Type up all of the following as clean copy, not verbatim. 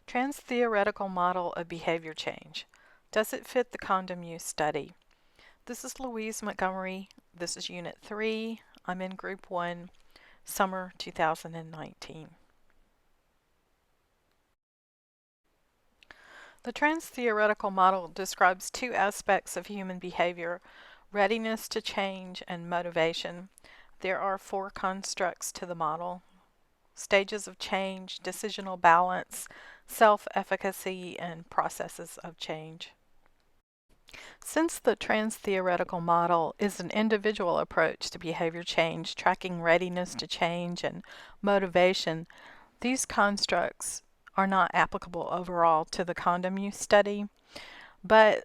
Transtheoretical Model of Behavior Change. Does it fit the condom use study? This is Louise Montgomery. This is Unit 3. I'm in Group 1, Summer 2019. The Transtheoretical Model describes two aspects of human behavior: readiness to change and motivation. There are 4 constructs to the model: stages of change, decisional balance, self-efficacy, and processes of change. Since the Transtheoretical Model is an individual approach to behavior change, tracking readiness to change and motivation, these constructs are not applicable overall to the condom use study, but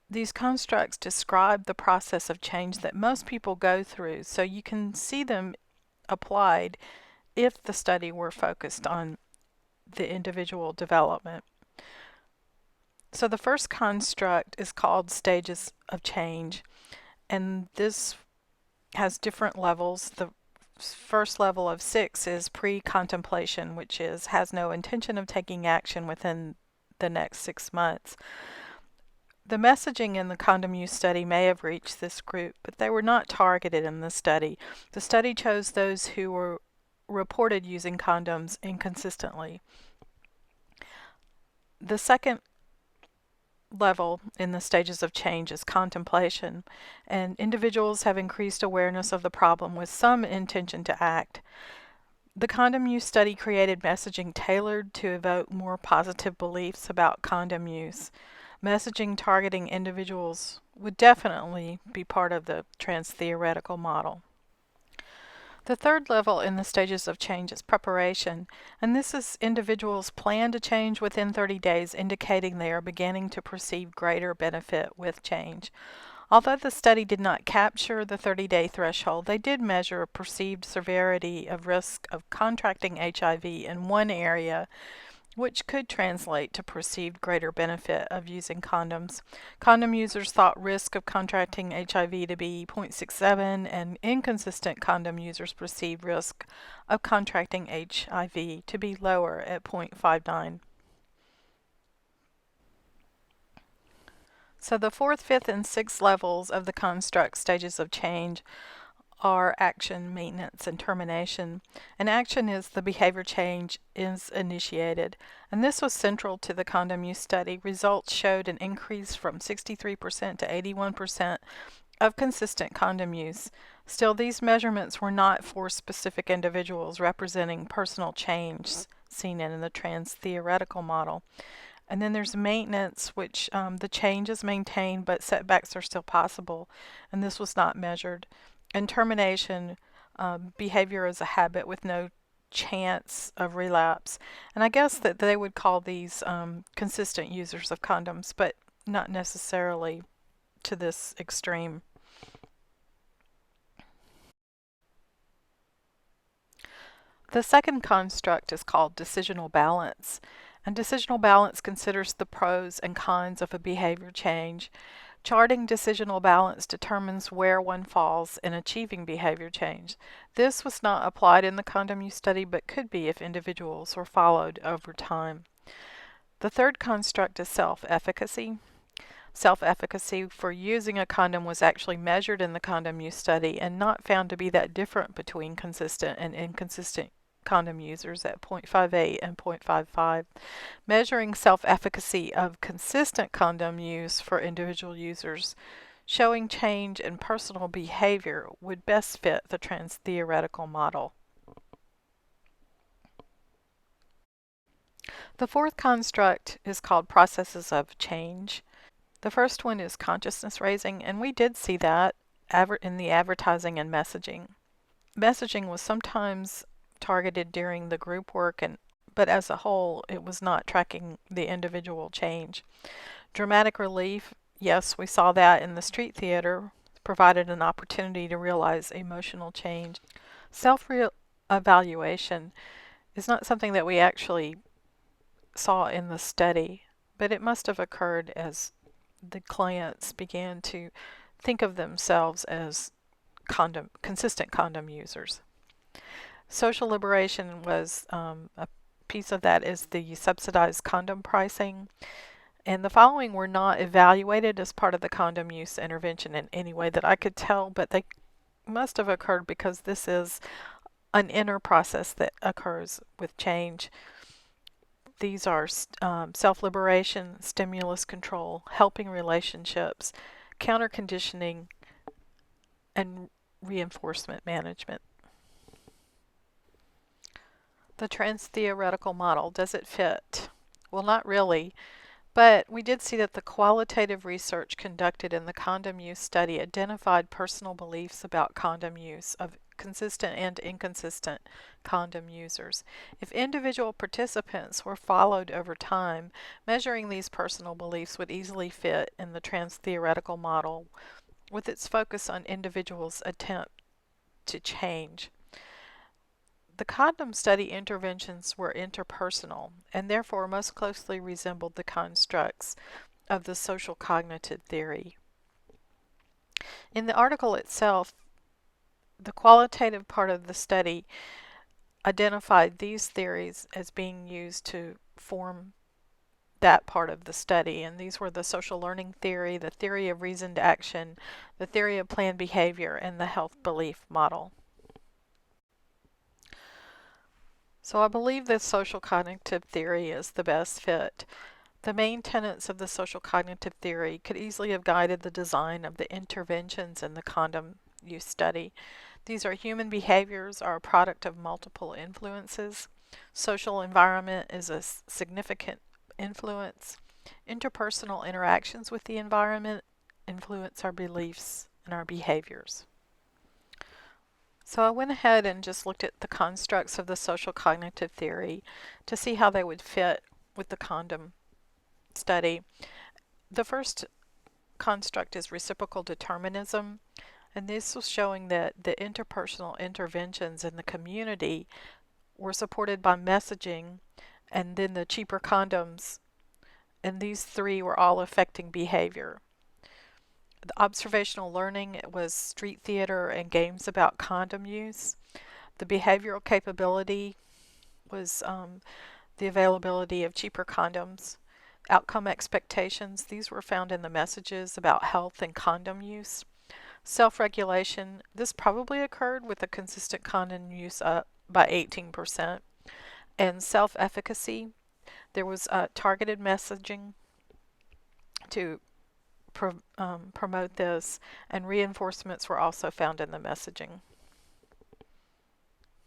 these constructs describe the process of change that most people go through, so you can see them applied if the study were focused on the individual development. So the first construct is called stages of change, and this has different levels. The first level of 6 is pre-contemplation, which has no intention of taking action within the next 6 months. The messaging in the condom use study may have reached this group, but they were not targeted in the study. The study chose those who were reported using condoms inconsistently. The second level in the stages of change is contemplation, and individuals have increased awareness of the problem with some intention to act. The condom use study created messaging tailored to evoke more positive beliefs about condom use. Messaging targeting individuals would definitely be part of the Transtheoretical Model. The third level in the stages of change is preparation, and this is individuals plan to change within 30 days, indicating they are beginning to perceive greater benefit with change. Although the study did not capture the 30-day threshold, they did measure a perceived severity of risk of contracting HIV in one area, which could translate to perceived greater benefit of using condoms. Condom users thought risk of contracting HIV to be 0.67, and inconsistent condom users perceived risk of contracting HIV to be lower at 0.59. So the 4th, 5th, and 6th levels of the construct stages of change are action, maintenance, and termination. And action is the behavior change is initiated. And this was central to the condom use study. Results showed an increase from 63% to 81% of consistent condom use. Still, these measurements were not for specific individuals, representing personal change seen in the Transtheoretical Model. And then there's maintenance, which the change is maintained, but setbacks are still possible, and this was not measured. And termination, behavior is a habit with no chance of relapse. And I guess that they would call these consistent users of condoms, but not necessarily to this extreme. The second construct is called decisional balance. And decisional balance considers the pros and cons of a behavior change. Charting decisional balance determines where one falls in achieving behavior change. This was not applied in the condom use study, but could be if individuals were followed over time. The third construct is self-efficacy. Self-efficacy for using a condom was actually measured in the condom use study and not found to be that different between consistent and inconsistent condom users at 0.58 and 0.55. Measuring self-efficacy of consistent condom use for individual users showing change in personal behavior would best fit the Transtheoretical Model. The 4th construct is called processes of change. The first one is consciousness raising, and we did see that in the advertising and messaging. Messaging was sometimes targeted during the group work, but as a whole it was not tracking the individual change. Dramatic relief, yes, we saw that in the street theater, provided an opportunity to realize emotional change. Self-evaluation is not something that we actually saw in the study, but it must have occurred as the clients began to think of themselves as consistent condom users. Social liberation was piece of that is the subsidized condom pricing. And the following were not evaluated as part of the condom use intervention in any way that I could tell, but they must have occurred because this is an inner process that occurs with change. These are self-liberation, stimulus control, helping relationships, counter-conditioning, and reinforcement management. The Transtheoretical Model, does it fit? Well, not really. But we did see that the qualitative research conducted in the condom use study identified personal beliefs about condom use of consistent and inconsistent condom users. If individual participants were followed over time, measuring these personal beliefs would easily fit in the Transtheoretical Model with its focus on individuals' attempt to change. The condom study interventions were interpersonal and therefore most closely resembled the constructs of the social cognitive theory. In the article itself, the qualitative part of the study identified these theories as being used to form that part of the study, and these were the social learning theory, the theory of reasoned action, the theory of planned behavior, and the health belief model. So I believe this social cognitive theory is the best fit. The main tenets of the social cognitive theory could easily have guided the design of the interventions in the condom use study. These are human behaviors are a product of multiple influences. Social environment is a significant influence. Interpersonal interactions with the environment influence our beliefs and our behaviors. So I went ahead and just looked at the constructs of the social cognitive theory to see how they would fit with the condom study. The first construct is reciprocal determinism, and this was showing that the interpersonal interventions in the community were supported by messaging and then the cheaper condoms, and these three were all affecting behavior. The observational learning was street theater and games about condom use. The behavioral capability was the availability of cheaper condoms. Outcome expectations, these were found in the messages about health and condom use. Self-regulation, this probably occurred with a consistent condom use up by 18%. And self-efficacy, there was targeted messaging to promote this, and reinforcements were also found in the messaging.